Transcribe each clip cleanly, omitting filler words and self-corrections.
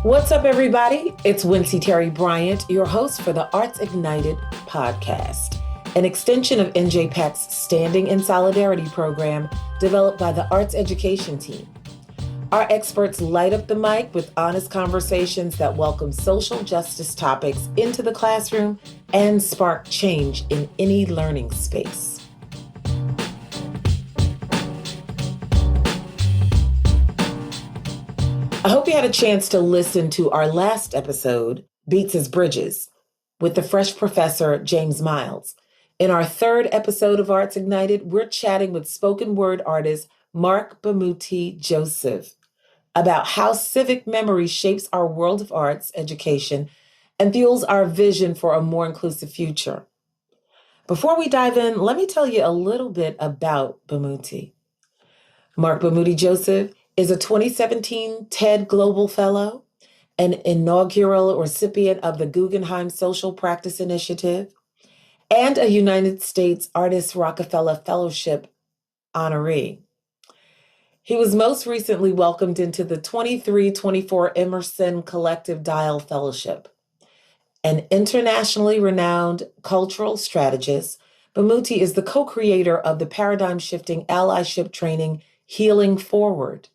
What's up, everybody? It's Wincy Terry Bryant, your host for the Arts Ignited podcast, an extension of NJPAC's Standing in Solidarity program developed by the Arts Education team. Our experts light up the mic with honest conversations that welcome social justice topics into the classroom and spark change in any learning space. I hope you had a chance to listen to our last episode, Beats as Bridges, with the fresh professor, James Miles. In our third episode of Arts Ignited, we're chatting with spoken word artist Marc Bamuthi Joseph about how civic memory shapes our world of arts education and fuels our vision for a more inclusive future. Before we dive in, let me tell you a little bit about Bamuthi. Marc Bamuthi Joseph is a 2017 TED Global Fellow, an inaugural recipient of the Guggenheim Social Practice Initiative, and a United States Artist Rockefeller Fellowship honoree. He was most recently welcomed into the 23-24 Emerson Collective Dial Fellowship. An internationally renowned cultural strategist, Bamuthi is the co-creator of the paradigm-shifting allyship training Healing Forward.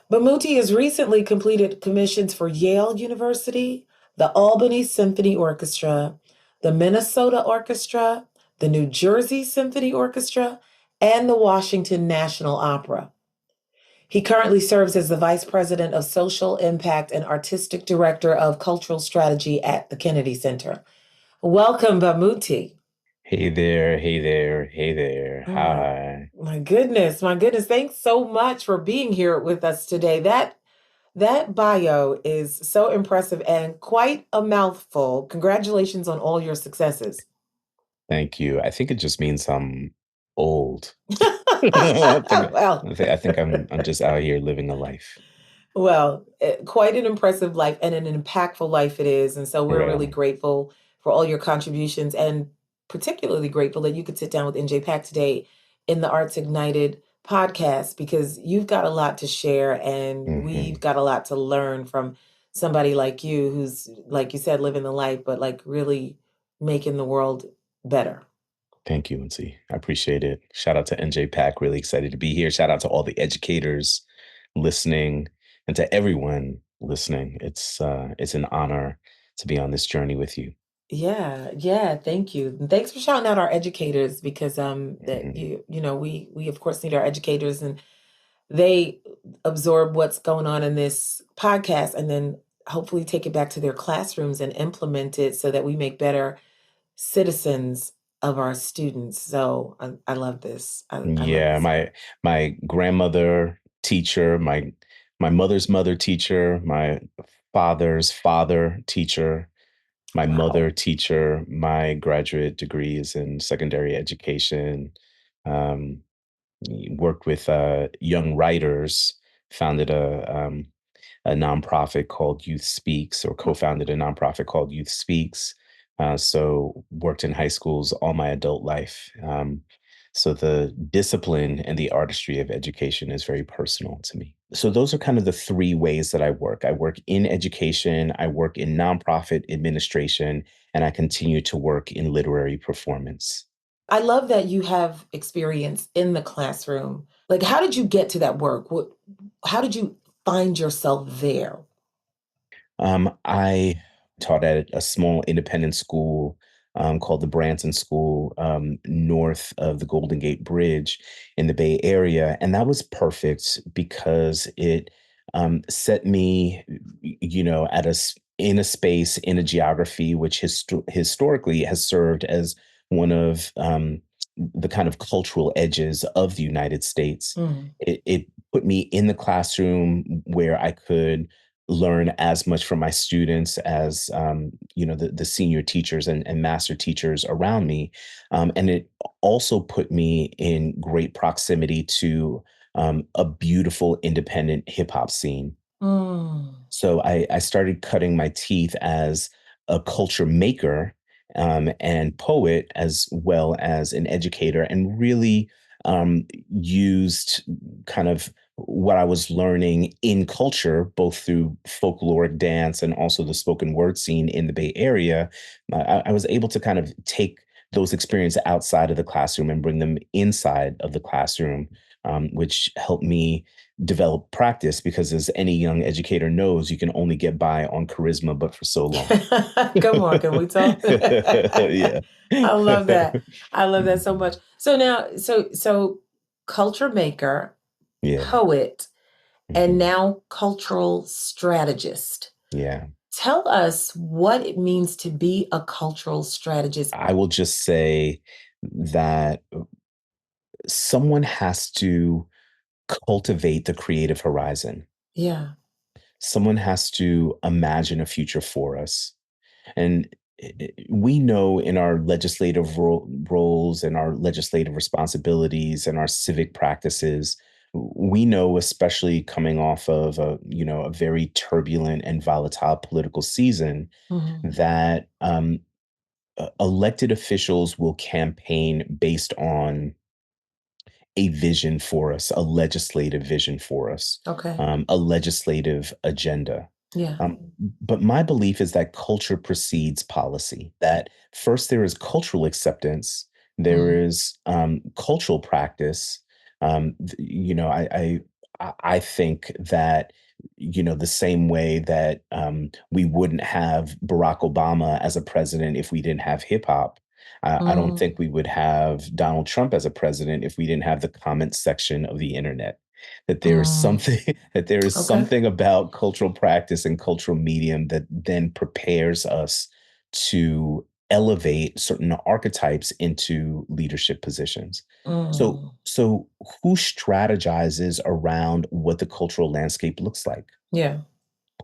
Bamuthi has recently completed commissions for Yale University, the Albany Symphony Orchestra, the Minnesota Orchestra, the New Jersey Symphony Orchestra, and the Washington National Opera. He currently serves as the Vice President of Social Impact and Artistic Director of Cultural Strategy at the Kennedy Center. Welcome, Bamuthi. Hey there, hey there, hey there. Hi. My goodness. Thanks so much for being here with us today. That bio is so impressive and quite a mouthful. Congratulations on all your successes. Thank you. I think it just means I'm old. Well, I think I'm just out here living a life. Well, quite an impressive life and an impactful life it is. And so we're really grateful for all your contributions and particularly grateful that you could sit down with NJPAC today in the Arts Ignited podcast, because you've got a lot to share and we've got a lot to learn from somebody like you who's, like you said, living the life, but like really making the world better. Thank you, Wincy. I appreciate it. Shout out to NJPAC. Really excited to be here. Shout out to all the educators listening and to everyone listening. It's an honor to be on this journey with you. Yeah, thank you. And thanks for shouting out our educators, because that we of course need our educators, and they absorb what's going on in this podcast and then hopefully take it back to their classrooms and implement it so that we make better citizens of our students. So I love this. I love this. My grandmother teacher, my mother's mother teacher, my father's father teacher, my mother teacher, my graduate degrees in secondary education, worked with young writers, founded a nonprofit called Youth Speaks, or co-founded a nonprofit called Youth Speaks. So worked in high schools all my adult life. So the discipline and the artistry of education is very personal to me. So those are kind of the three ways that I work. I work in education, I work in nonprofit administration, and I continue to work in literary performance. I love that you have experience in the classroom. Like, how did you get to that work? How did you find yourself there? I taught at a small independent school called the Branson School, north of the Golden Gate Bridge in the Bay Area. And that was perfect because it set me, in a space, in a geography, which historically has served as one of the kind of cultural edges of the United States. It put me in the classroom where I could learn as much from my students as the senior teachers and master teachers around me, and it also put me in great proximity to a beautiful independent hip hop scene. So I started cutting my teeth as a culture maker and poet, as well as an educator, and really used kind of what I was learning in culture, both through folkloric dance and also the spoken word scene in the Bay Area, I was able to kind of take those experiences outside of the classroom and bring them inside of the classroom, which helped me develop practice because, as any young educator knows, you can only get by on charisma, but for so long. Come on, can we talk? Yeah. I love that. I love that so Mhm. much. So now, so culture maker, Yeah. poet, and Mhm. now cultural strategist. Yeah. Tell us what it means to be a cultural strategist. I will just say that someone has to cultivate the creative horizon. Yeah. Someone has to imagine a future for us. And we know in our legislative roles and our legislative responsibilities and our civic practices, we know, especially coming off of a very turbulent and volatile political season, Mhm. that elected officials will campaign based on a vision for us, a legislative vision for us, Okay. a legislative agenda. Yeah. Um, but my belief is that culture precedes policy, that first there is cultural acceptance, there Mm. is cultural practice. I think that the same way that we wouldn't have Barack Obama as a president if we didn't have hip hop. I don't Mm. think we would have Donald Trump as a president if we didn't have the comment section of the internet. That there is Mm. something that there is Okay. something about cultural practice and cultural medium that then prepares us to elevate certain archetypes into leadership positions. So Mm. so who strategizes around what the cultural landscape looks like? Yeah.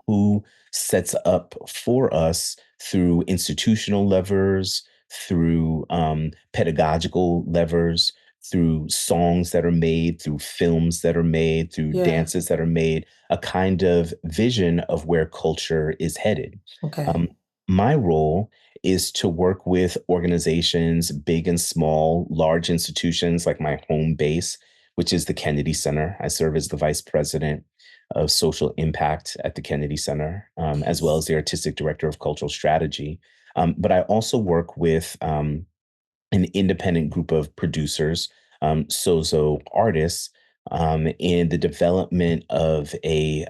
Who sets up for us through institutional levers, through pedagogical levers, through songs that are made, through films that are made, through Yeah. dances that are made, a kind of vision of where culture is headed. Okay. Um, my role is to work with organizations, big and small, large institutions like my home base, which is the Kennedy Center. I serve as the vice president of social impact at the Kennedy Center, as well Yes. as the artistic director of cultural strategy. But I also work with an independent group of producers, sozo artists, in the development of a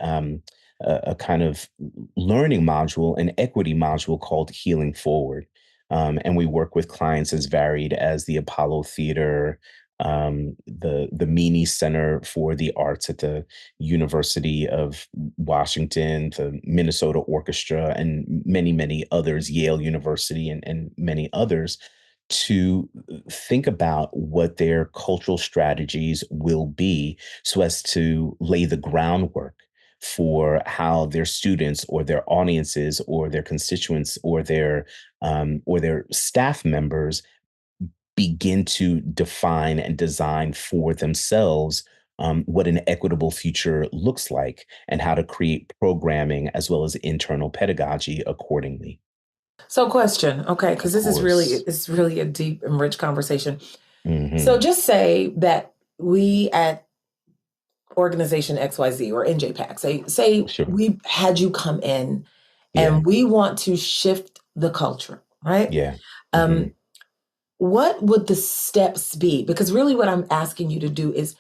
kind of learning module, an equity module called Healing Forward. And we work with clients as varied as the Apollo Theater, the Meany Center for the Arts at the University of Washington, the Minnesota Orchestra, and many, many others, Yale University, and many others, to think about what their cultural strategies will be so as to lay the groundwork for how their students or their audiences or their constituents or their staff members begin to define and design for themselves what an equitable future looks like and how to create programming as well as internal pedagogy accordingly. So question, okay, because Of this is really course. it's really a deep and rich conversation. So Hmm. just say that we at organization XYZ or NJPAC, say Sure. we had you come in Yeah. and we want to shift the culture, right? Yeah. Um, Mhm. what would the steps be? Because really what I'm asking you to do is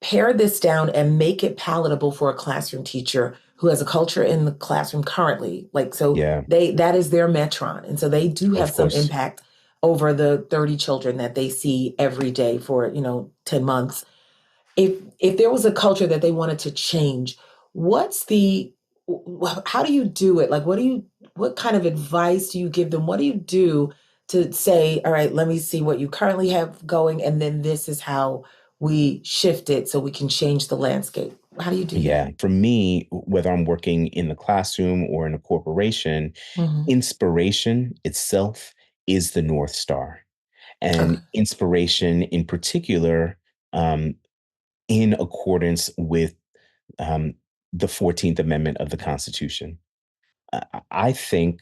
pare this down and make it palatable for a classroom teacher who has a culture in the classroom currently. Like, so Yeah, that is their metron. And so they do have of some course. impact over the 30 children that they see every day for, 10 months. If there was a culture that they wanted to change, what's the how do you do it? Like, what kind of advice do you give them? What do you do to say, all right, let me see what you currently have going, and then this is how we shift it so we can change the landscape? How do you do that? Yeah, for me, whether I'm working in the classroom or in a corporation, Hmm. inspiration itself is the North Star. Okay. And inspiration in particular, um, in accordance with um, the 14th Amendment of the Constitution. I think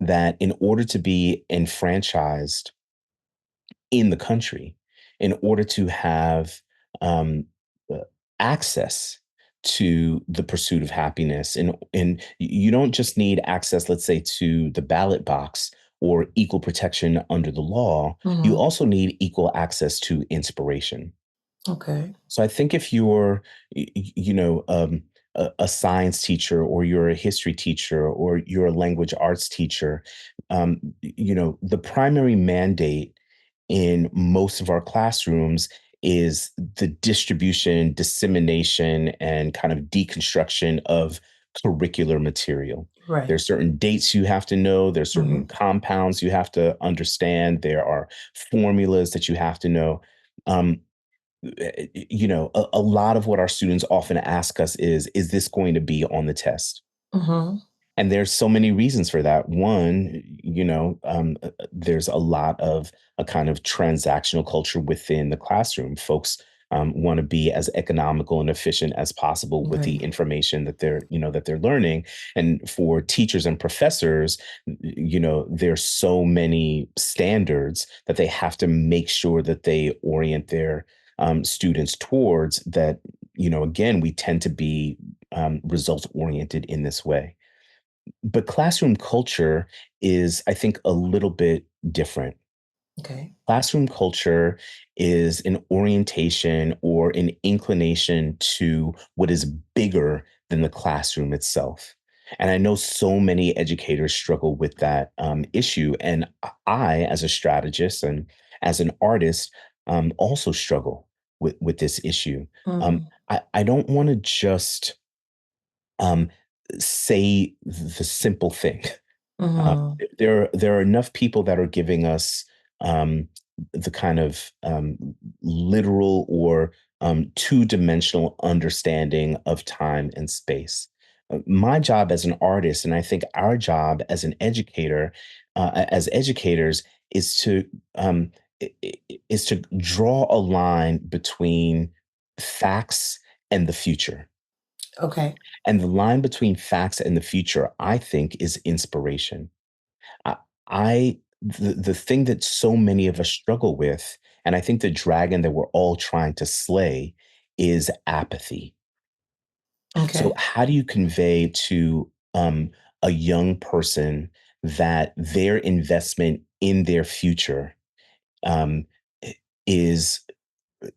that in order to be enfranchised in the country, in order to have um, uh, access to the pursuit of happiness. And you don't just need access, let's say, to the ballot box or equal protection under the law. You Hmm. also need equal access to inspiration. Okay. So I think if you're, a science teacher, or you're a history teacher, or you're a language arts teacher, the primary mandate in most of our classrooms is the distribution, dissemination, and kind of deconstruction of curricular material. Right. There's certain dates you have to know. There's certain Hmm. compounds you have to understand. There are formulas that you have to know. Um, a lot of what our students often ask us is this going to be on the test? Hmm. And there's so many reasons for that. One, there's a lot of a kind of transactional culture within the classroom. Folks want to be as economical and efficient as possible with the Right. information that they're learning. And for teachers and professors, there's so many standards that they have to make sure that they orient their students towards that. Again, we tend to be results oriented in this way. But classroom culture is, I think, a little bit different. Okay. Classroom culture is an orientation or an inclination to what is bigger than the classroom itself. And I know so many educators struggle with that issue. And I, as a strategist and as an artist, also struggle with this issue. Mm. I don't want to just um, say the simple thing. Uh, Hmm. there are enough people that are giving us the kind of literal or two-dimensional understanding of time and space. My job as an artist, and I think our job as an educator, as educators, is to um, is to draw a line between facts and the future. Okay. And the line between facts and the future, I think, is inspiration. I, the thing that so many of us struggle with, and I think the dragon that we're all trying to slay, is apathy. So, Okay. how do you convey to a young person that their investment in their future um, i- is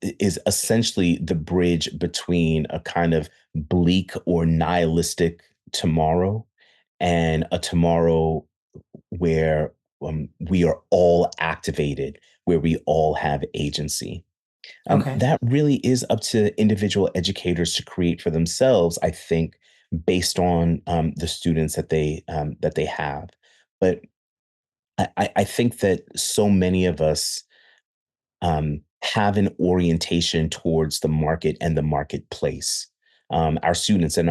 is essentially the bridge between a kind of bleak or nihilistic tomorrow and a tomorrow where we are all activated, where we all have agency. Okay. That really is up to individual educators to create for themselves, I think, based on the students that they have. But I think that so many of us have an orientation towards the market and the marketplace. Our students, and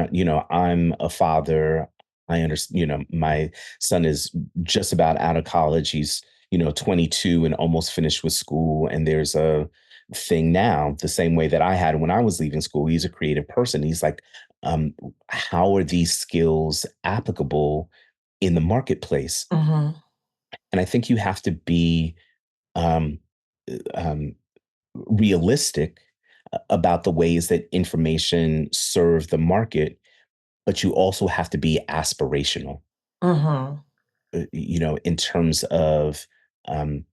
I'm a father. I understand. My son is just about out of college. He's 22 and almost finished with school. And there's a thing now, the same way that I had when I was leaving school. He's a creative person. He's like, um, how are these skills applicable in the marketplace? Hmm. And I think you have to be um, um, realistic about the ways that information serve the market, but you also have to be aspirational, Hmm. in terms of um,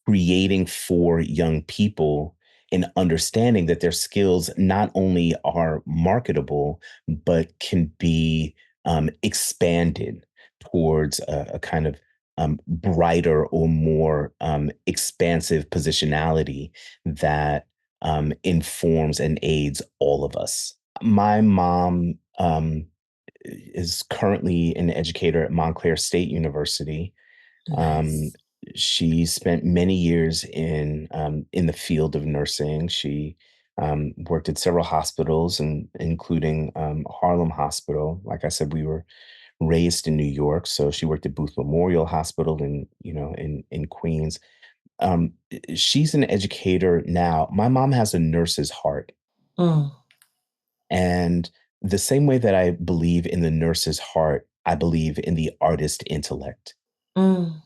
creating for young people and understanding that their skills not only are marketable, but can be expanded towards a kind of brighter or more expansive positionality that informs and aids all of us. My mom is currently an educator at Montclair State University. um, Nice. she spent many years in the field of nursing. She worked at several hospitals, and including Harlem Hospital. Like I said, we were raised in New York, so she worked at Booth Memorial Hospital in Queens. She's an educator now. My mom has a nurse's heart, Mm. and the same way that I believe in the nurse's heart, I believe in the artist intellect. Mm.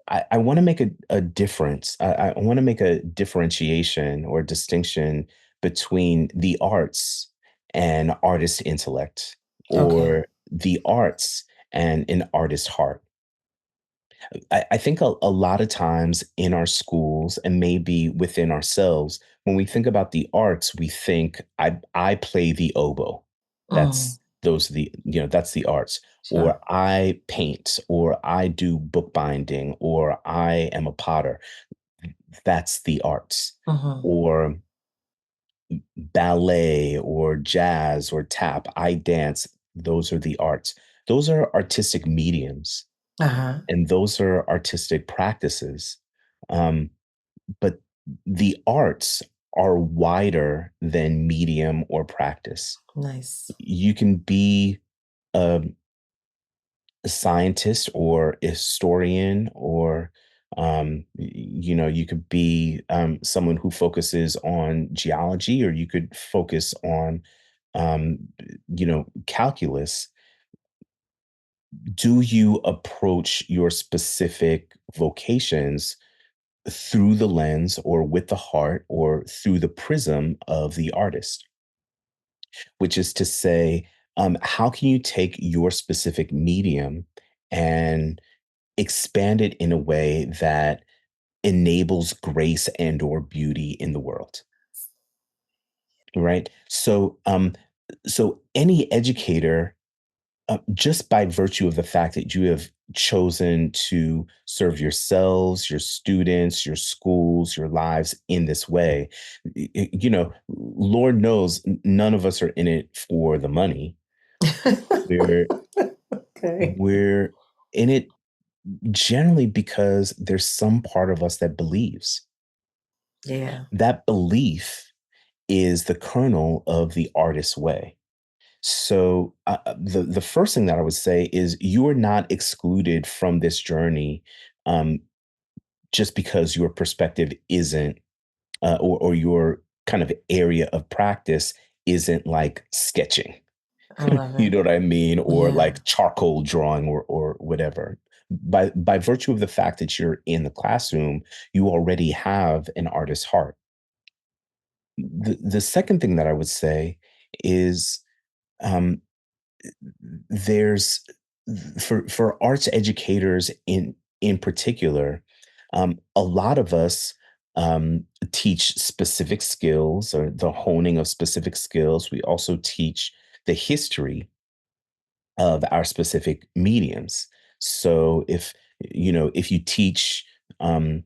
I want to make a difference. I want to make a differentiation or distinction between the arts and artist intellect, Okay. or the arts and an artist heart. I think a lot of times in our schools and maybe within ourselves, when we think about the arts, we think I play the oboe. Mm, Those are the, that's the arts. sure. Or I paint, or I do bookbinding, or I am a potter. That's the arts. Hmm. Or ballet or jazz or tap, I dance. Those are the arts. Those are artistic mediums, Uh-huh. and those are artistic practices. Um, but the arts are wider than medium or practice. Nice. You can be a, a scientist or a historian, or you could be someone who focuses on geology, or you could focus on um, calculus. Do you approach your specific vocations through the lens or with the heart or through the prism of the artist? Which is to say, how can you take your specific medium and expand it in a way that enables grace and or beauty in the world, right? So any educator, just by virtue of the fact that you have chosen to serve yourselves, your students, your schools, your lives in this way, Lord knows none of us are in it for the money. We're Okay. we're in it generally because there's some part of us that believes. Yeah. That belief is the kernel of the artist's way. So the first thing that I would say is you are not excluded from this journey, um, just because your perspective isn't, or your kind of area of practice isn't like sketching. I love You it. know what I mean? Or Yeah. like charcoal drawing, or whatever. By virtue of the fact that you're in the classroom, you already have an artist's heart. The second thing that I would say is, um, there's for arts educators in particular, a lot of us teach specific skills, or the honing of specific skills. We also teach the history of our specific mediums. So if you teach, um,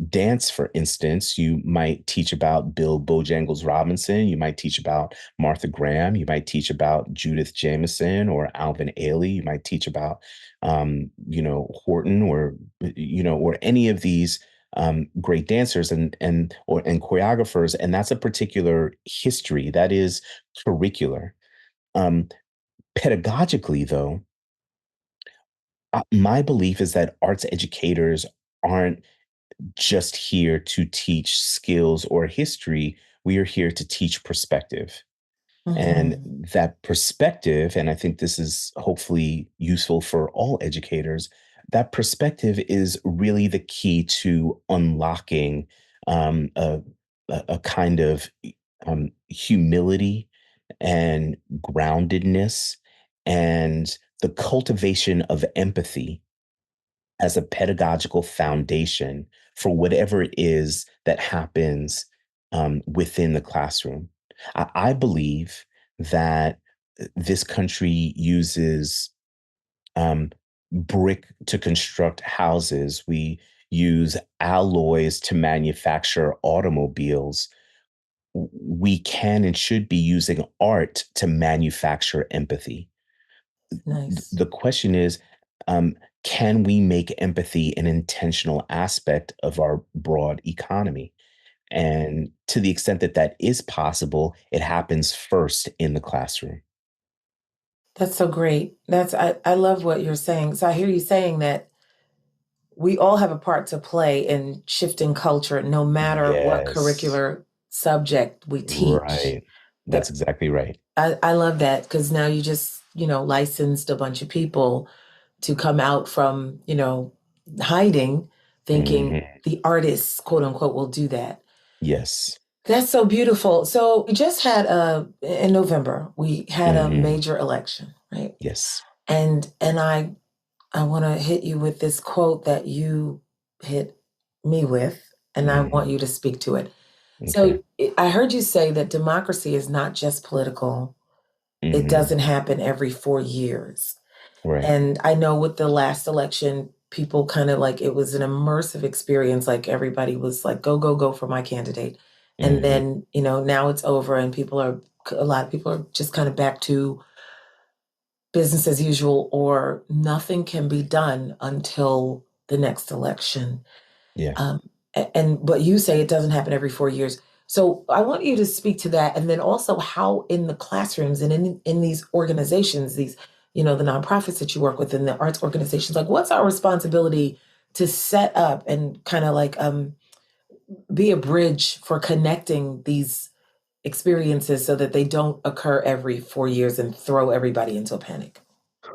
dance, for instance, you might teach about Bill Bojangles Robinson, you might teach about Martha Graham, you might teach about Judith Jamison or Alvin Ailey, you might teach about, Horton, or any of these great dancers and choreographers, and that's a particular history that is curricular. Um, Pedagogically, though, my belief is that arts educators aren't just here to teach skills or history. We are here to teach perspective. And Hmm. that perspective, and I think this is hopefully useful for all educators, that perspective is really the key to unlocking um, a, a kind of humility and groundedness, and the cultivation of empathy as a pedagogical foundation for whatever it is that happens within the classroom. I believe that this country uses um, brick to construct houses. We use alloys to manufacture automobiles. We can and should be using art to manufacture empathy. Nice. The question is, can we make empathy an intentional aspect of our broad economy? And to the extent that that is possible, it happens first in the classroom. That's so great. I love what you're saying. So I hear you saying that we all have a part to play in shifting culture, no matter what Yes, curricular subject we teach. right. That's That exactly right. I love that because now you just, licensed a bunch of people to come out from, hiding, thinking Mhm. the artists, quote unquote, will do that. Yes. That's so beautiful. So we just had in November, we had a Hmm. major election, right? Yes. And I want to hit you with this quote that you hit me with, and I want Hmm. you to speak to it. Okay. So I heard you say that democracy is not just political. It Hmm. doesn't happen every 4 years. Right. And I know with the last election, people kind of like it was an immersive experience. Like everybody was like, go, go, go for my candidate. And Hmm. then, now it's over and a lot of people are just kind of back to business as usual, or nothing can be done until the next election. Yeah. But you say it doesn't happen every 4 years. So I want you to speak to that, and then also how in the classrooms and in these organizations, these the nonprofits that you work with and the arts organizations, like what's our responsibility to set up and kind of like be a bridge for connecting these experiences so that they don't occur every 4 years and throw everybody into a panic.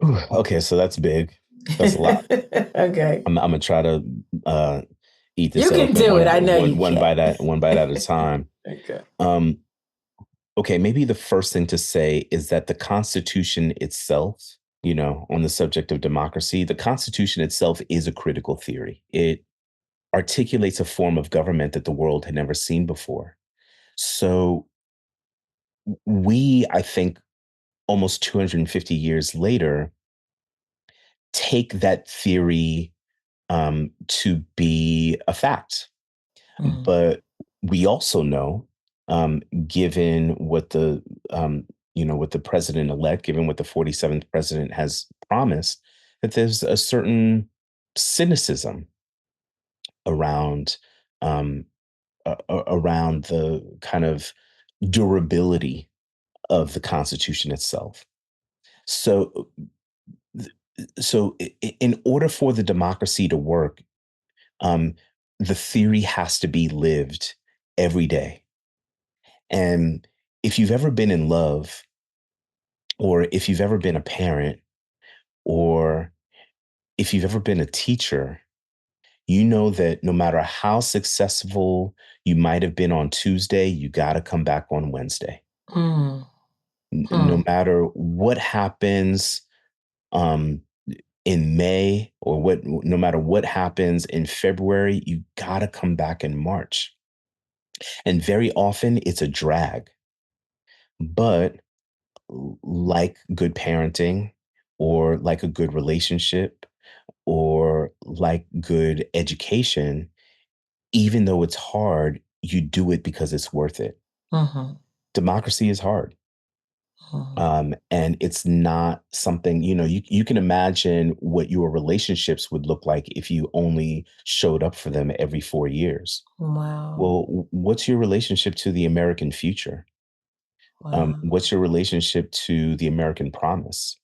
Whew. Okay, so that's big. That's a lot. Okay. I'm gonna try to uh, eat this You can elephant do it. I know you one can. bite at a time. Okay. Um, okay, maybe the first thing to say is that the Constitution itself, on the subject of democracy, the Constitution itself is a critical theory. It articulates a form of government that the world had never seen before. So we, I think, almost 250 years later, take that theory to be a fact. Mhm. But we also know, given what the president elect, given what the 47th president has promised, that there's a certain cynicism around um, around the kind of durability of the Constitution itself. So, th- in order for the democracy to work, um, the theory has to be lived every day. And if you've ever been in love, or if you've ever been a parent, or if you've ever been a teacher, you know that no matter how successful you might have been on Tuesday, you got to come back on Wednesday. Mm. No Hmm. matter what happens um, in May, or no matter what happens in February, you got to come back in March. And very often it's a drag. But like good parenting, or like a good relationship, or like good education, even though it's hard, you do it because it's worth it. Mhm. Democracy is hard. Mhm. And it's not something, you can imagine what your relationships would look like if you only showed up for them every 4 years. Wow. Well, what's your relationship to the American future? Wow. What's your relationship to the American promise?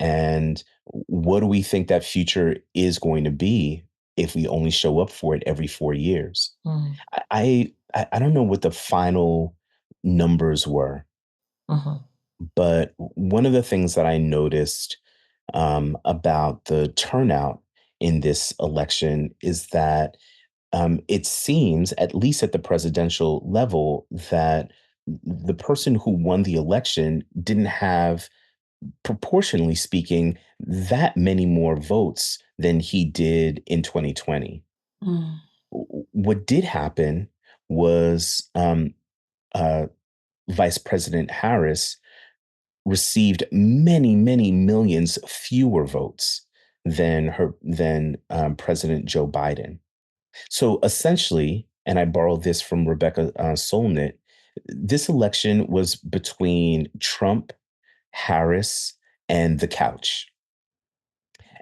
And what do we think that future is going to be if we only show up for it every 4 years? Mm. I don't know what the final numbers were, Mhm. but one of the things that I noticed about the turnout in this election is that it seems, at least at the presidential level, that the person who won the election didn't have, proportionally speaking, that many more votes than he did in 2020. Mm. What did happen was uh, Vice President Harris received many, many millions fewer votes than President Joe Biden. So essentially, and I borrowed this from Rebecca Solnit, this election was between Trump, Harris, and the couch.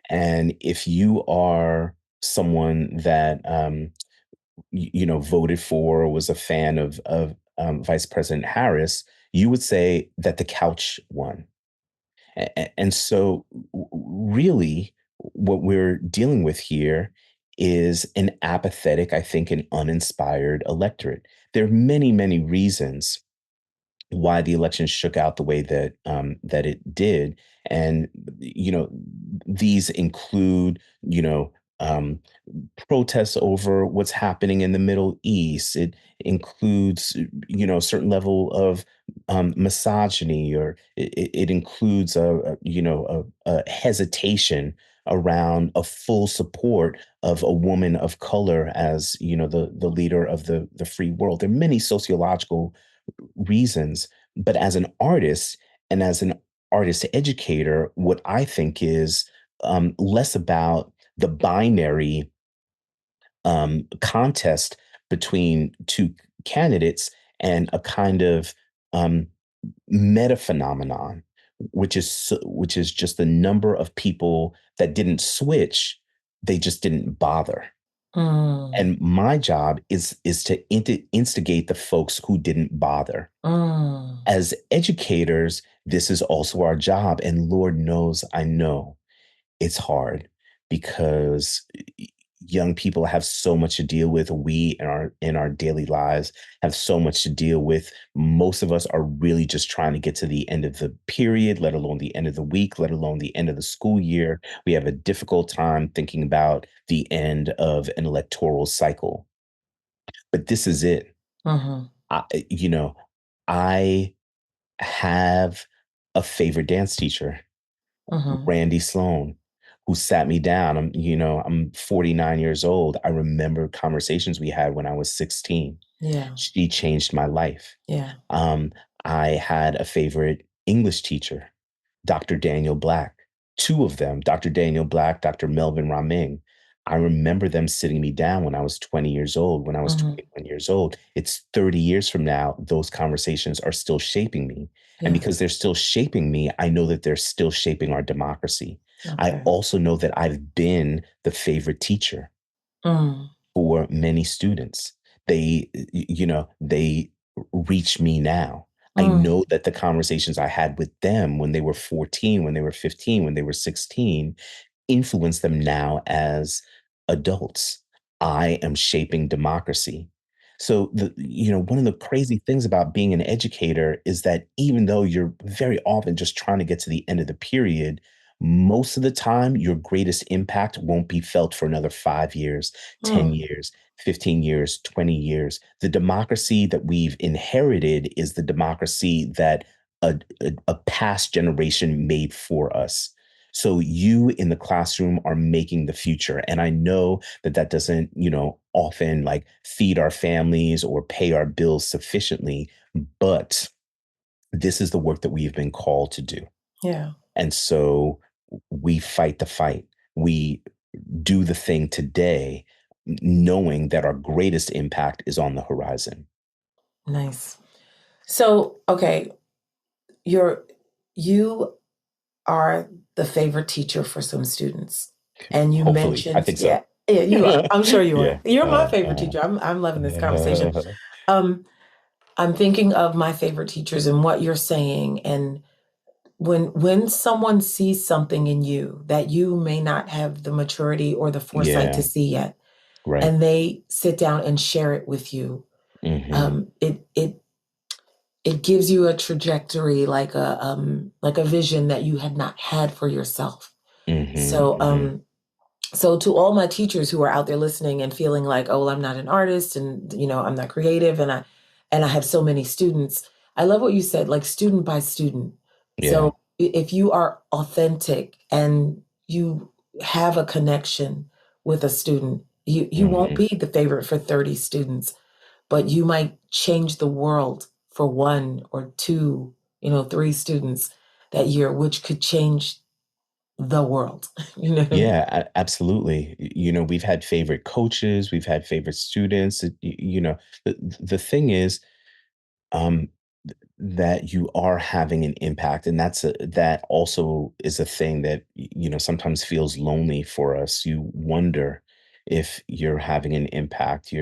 And if you are someone that voted for or was a fan of Vice President Harris, you would say that the couch won. And so, really, what we're dealing with here is an apathetic, I think, an uninspired electorate. There are many, many reasons why the election shook out the way that it did, and these include um, protests over what's happening in the Middle East. It includes, a certain level of misogyny, or it includes a hesitation around a full support of a woman of color as the leader of the free world. There are many sociological reasons, but as an artist and as an artist educator, what I think is less about the binary contest between two candidates and a kind of um, meta phenomenon, which is just the number of people that didn't switch, they just didn't bother. Mm, And my job is to instigate the folks who didn't bother. mm, As educators, this is also our job, and Lord knows I know it's hard because young people have so much to deal with. We in our daily lives have so much to deal with. Most of us are really just trying to get to the end of the period, let alone the end of the week, let alone the end of the school year. We have a difficult time thinking about the end of an electoral cycle. But this is it. mhm, I, you know, I have a favorite dance teacher, mhm. Randy Sloan, who sat me down. I'm 49 years old. I remember conversations we had when I was 16. Yeah, She changed my life. yeah. Um, I had a favorite English teacher, Dr. Daniel Black, two of them, Dr. Daniel Black, Dr. Melvin Raming. I remember them sitting me down when I was 20 years old, when I was Mhm. 21 years old. It's 30 years from now, those conversations are still shaping me. And Yeah. because they're still shaping me, I know that they're still shaping our democracy. I Okay. also know that I've been the favorite teacher Mm, for many students. They reach me now. I mm. know that the conversations I had with them when they were 14, when they were 15, when they were 16, influence them now as adults. I am shaping democracy. So one of the crazy things about being an educator is that even though you're very often just trying to get to the end of the period, most of the time your greatest impact won't be felt for another 5 years, 10 Mm, years, 15 years, 20 years. The democracy that we've inherited is the democracy that a past generation made for us. So you in the classroom are making the future. And I know that that doesn't, often like feed our families or pay our bills sufficiently, but this is the work that we've been called to do. yeah. And so we fight the fight. We do the thing today, knowing that our greatest impact is on the horizon. Nice. So, okay, you're you are the favorite teacher for some students. And you Hopefully, I mentioned, think yeah, so. yeah, you are. I'm sure you are. Yeah. You're my favorite teacher. I'm loving this conversation. Um, I'm thinking of my favorite teachers and what you're saying. And when someone sees something in you that you may not have the maturity or the foresight to Yeah. see yet, Right. and they sit down and share it with you, Hmm. it gives you a trajectory like a vision that you had not had for yourself. Hmm. So Hmm. so to all my teachers who are out there listening and feeling like, oh, well, I'm not an artist and I'm not creative and I have so many students. I love what you said, like student by student. Yeah. So if you are authentic and you have a connection with a student, you won't Hmm. be the favorite for 30 students, but you might change the world for one or two, three students that year, which could change the world. You know what I mean? Yeah, absolutely. We've had favorite coaches, we've had favorite students. The thing is, um, that you are having an impact, and that also is a thing that sometimes feels lonely for us. You wonder if you're having an impact.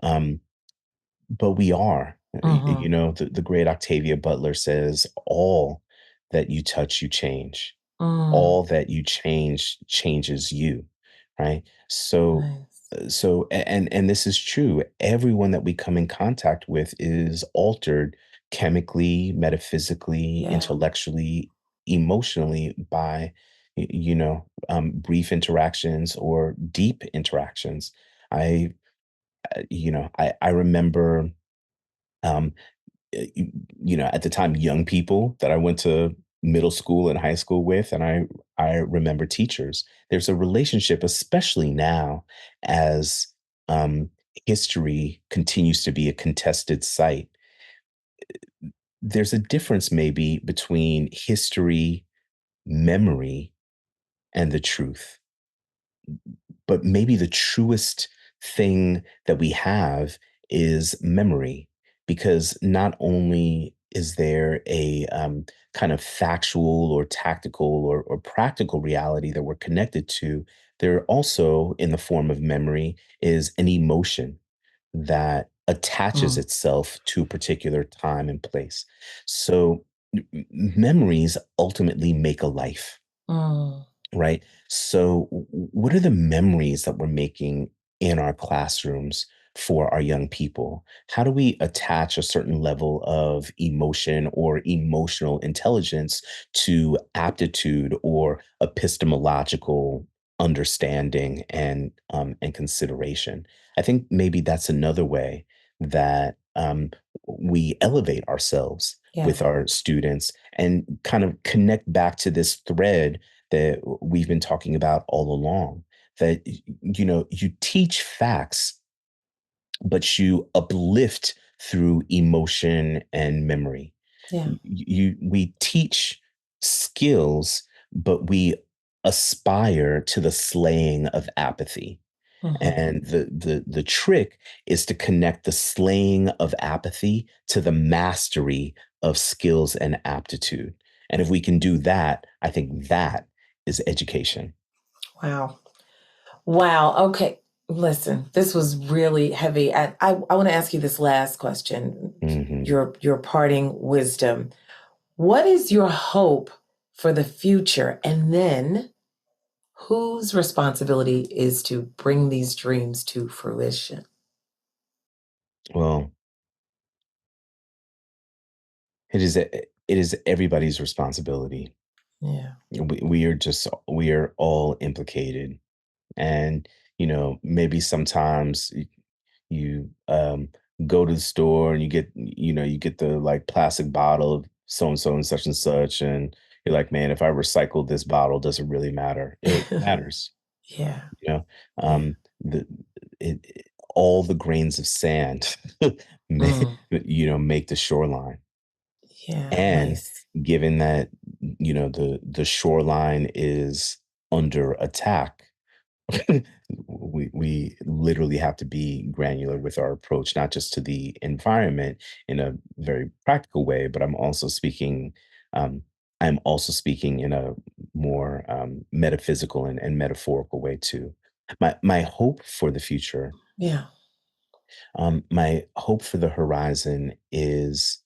Um, but we are. Mm-hmm. The great Octavia Butler says, "All that you touch, you change." Mm, All that you change changes you, right? So nice. and this is true. Everyone that we come in contact with is altered chemically, metaphysically, Yeah. intellectually, emotionally by brief interactions or deep interactions. I, I remember, um, at the time, young people that I went to middle school and high school with, and I remember teachers. There's a relationship, especially now, as um, history continues to be a contested site. There's a difference maybe between history, memory, and the truth. But maybe the truest thing that we have is memory, because not only is there a kind of factual or tactical or practical reality that we're connected to, there also, in the form of memory, is an emotion that attaches Mm, itself to a particular time and place. So memories ultimately make a life. mm, Right? So, what are the memories that we're making in our classrooms for our young people? How do we attach a certain level of emotion or emotional intelligence to aptitude or epistemological understanding and consideration? I think maybe that's another way that we elevate ourselves yeah, with our students and kind of connect back to this thread that we've been talking about all along, that you teach facts, but you uplift through emotion and memory. yeah. We teach skills, but we aspire to the slaying of apathy. Hmm. And the trick is to connect the slaying of apathy to the mastery of skills and aptitude. And if we can do that, I think that is education. Wow. Wow. Okay. Listen, this was really heavy. I want to ask you this last question, Mhm. your parting wisdom. What is your hope for the future? And then whose responsibility is to bring these dreams to fruition? Well, it is everybody's responsibility. Yeah. We are all implicated. And, maybe sometimes you go to the store and you get the like plastic bottle of so and so and such and such, and you're like, man, if I recycle this bottle, does it really matter? It matters. Yeah. you know Yeah. the all the grains of sand Mm. make the shoreline. Yeah. And Nice. given that the shoreline is under attack, we literally have to be granular with our approach, not just to the environment in a very practical way, but um, I'm also speaking in a more metaphysical and metaphorical way too. My hope for the future, Yeah. my hope for the horizon is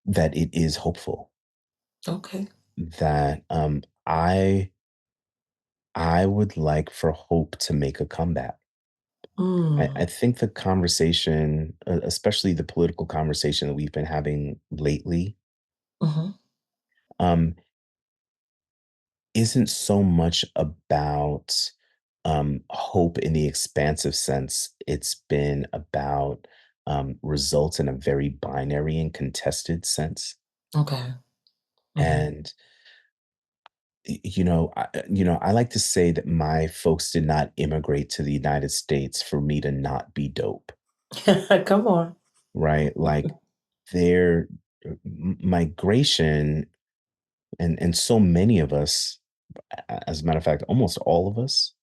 that it is hopeful, Okay. that I would like for hope to make a comeback. I Mm. think the conversation, especially the political conversation that we've been having lately, Hmm. um, isn't so much about hope in the expansive sense. It's been about results in a very binary and contested sense. Okay. Hmm. And I like to say that my folks did not immigrate to the United States for me to not be dope, Come on. right? Like their migration, and so many of us, as a matter of fact, almost all of us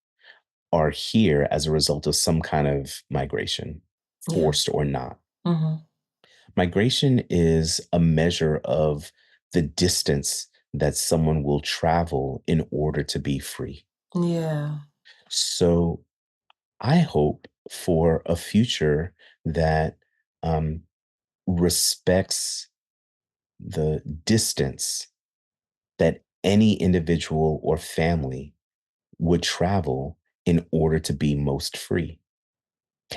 are here as a result of some kind of migration, Yeah. forced or not. Hmm. Migration is a measure of the distance that someone will travel in order to be free. Yeah. So I hope for a future that um, respects the distance that any individual or family would travel in order to be most free.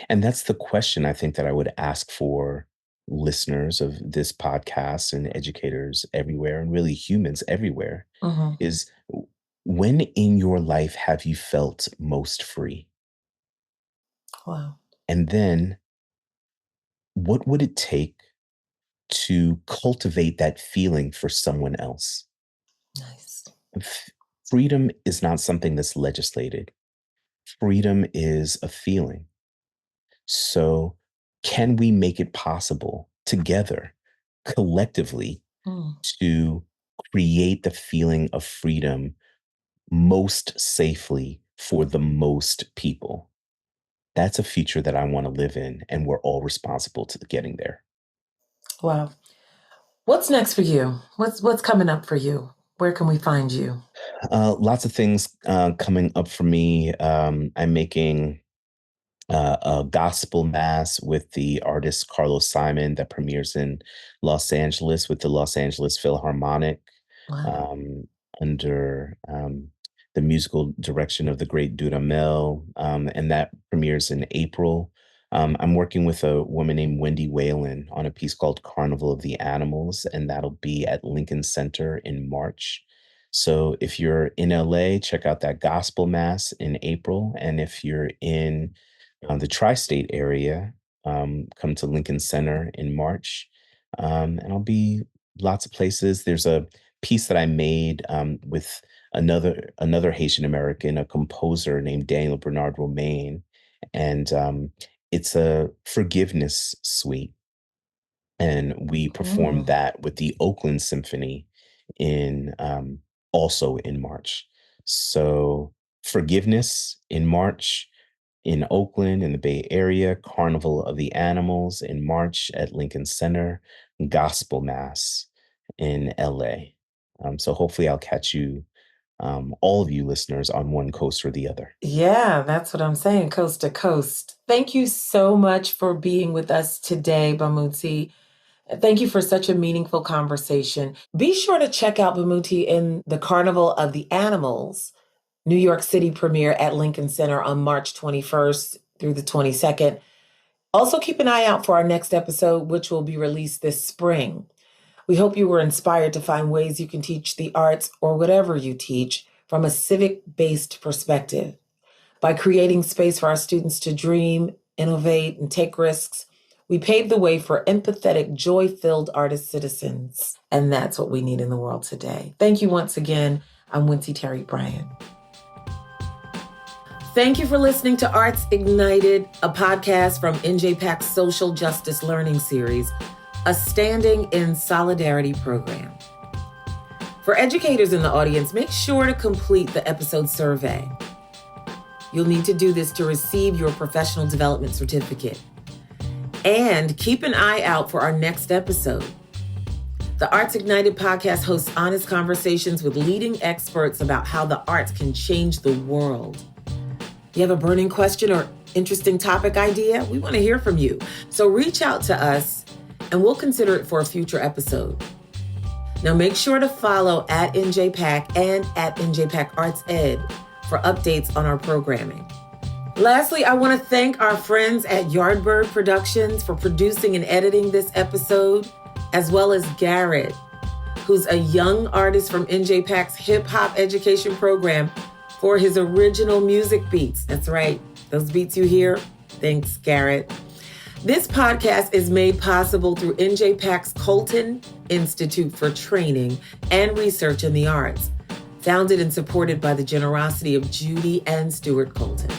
And that's the question I think that I would ask for listeners of this podcast and educators everywhere and really humans everywhere Hmm. is, When in your life have you felt most free? Wow. And then what would it take to cultivate that feeling for someone else? Nice. F- Freedom is not something that's legislated. Freedom is a feeling. So, can we make it possible together, collectively, Mm. to create the feeling of freedom most safely for the most people? That's a future that I want to live in, and we're all responsible to getting there. Wow. What's next for you? What's coming up for you? Where can we find you? Lots of things coming up for me. I'm making a gospel mass with the artist Carlos Simon that premieres in Los Angeles with the Los Angeles Philharmonic Wow. um, under the musical direction of the great Dudamel, and that premieres in April. I'm working with a woman named Wendy Whalen on a piece called Carnival of the Animals, and that'll be at Lincoln Center in March. So if you're in LA, check out that gospel mass in April. And if you're in the tri-state area, come to Lincoln Center in March, and I'll be lots of places. There's a piece that I made with another Haitian American, a composer named Daniel Bernard Romain, and it's a forgiveness suite, and we performed Mm. that with the Oakland Symphony in also in March. So forgiveness in March in Oakland, in the Bay Area, Carnival of the Animals in March at Lincoln Center, Gospel Mass in LA. So hopefully I'll catch you, all of you listeners, on one coast or the other. Yeah, that's what I'm saying, coast to coast. Thank you so much for being with us today, Bamuthi. Thank you for such a meaningful conversation. Be sure to check out Bamuthi in the Carnival of the Animals, New York City premiere at Lincoln Center on March 21st through the 22nd. Also, keep an eye out for our next episode, which will be released this spring. We hope you were inspired to find ways you can teach the arts or whatever you teach from a civic-based perspective. By creating space for our students to dream, innovate, and take risks, we pave the way for empathetic, joy-filled artist citizens. And that's what we need in the world today. Thank you once again. I'm Wincy Terry Bryan. Thank you for listening to Arts Ignited, a podcast from NJPAC's Social Justice Learning Series, a Standing in Solidarity program. For educators in the audience, make sure to complete the episode survey. You'll need to do this to receive your professional development certificate. And keep an eye out for our next episode. The Arts Ignited podcast hosts honest conversations with leading experts about how the arts can change the world. You have a burning question or interesting topic idea? We want to hear from you. So reach out to us and we'll consider it for a future episode. Now make sure to follow at NJPAC and at NJPAC Arts Ed for updates on our programming. Lastly, I want to thank our friends at Yardbird Productions for producing and editing this episode, as well as Garrett, who's a young artist from NJPAC's hip hop education program, for his original music beats. That's right, those beats you hear. Thanks, Garrett. This podcast is made possible through NJPAC's Colton Institute for Training and Research in the Arts, founded and supported by the generosity of Judy and Stuart Colton.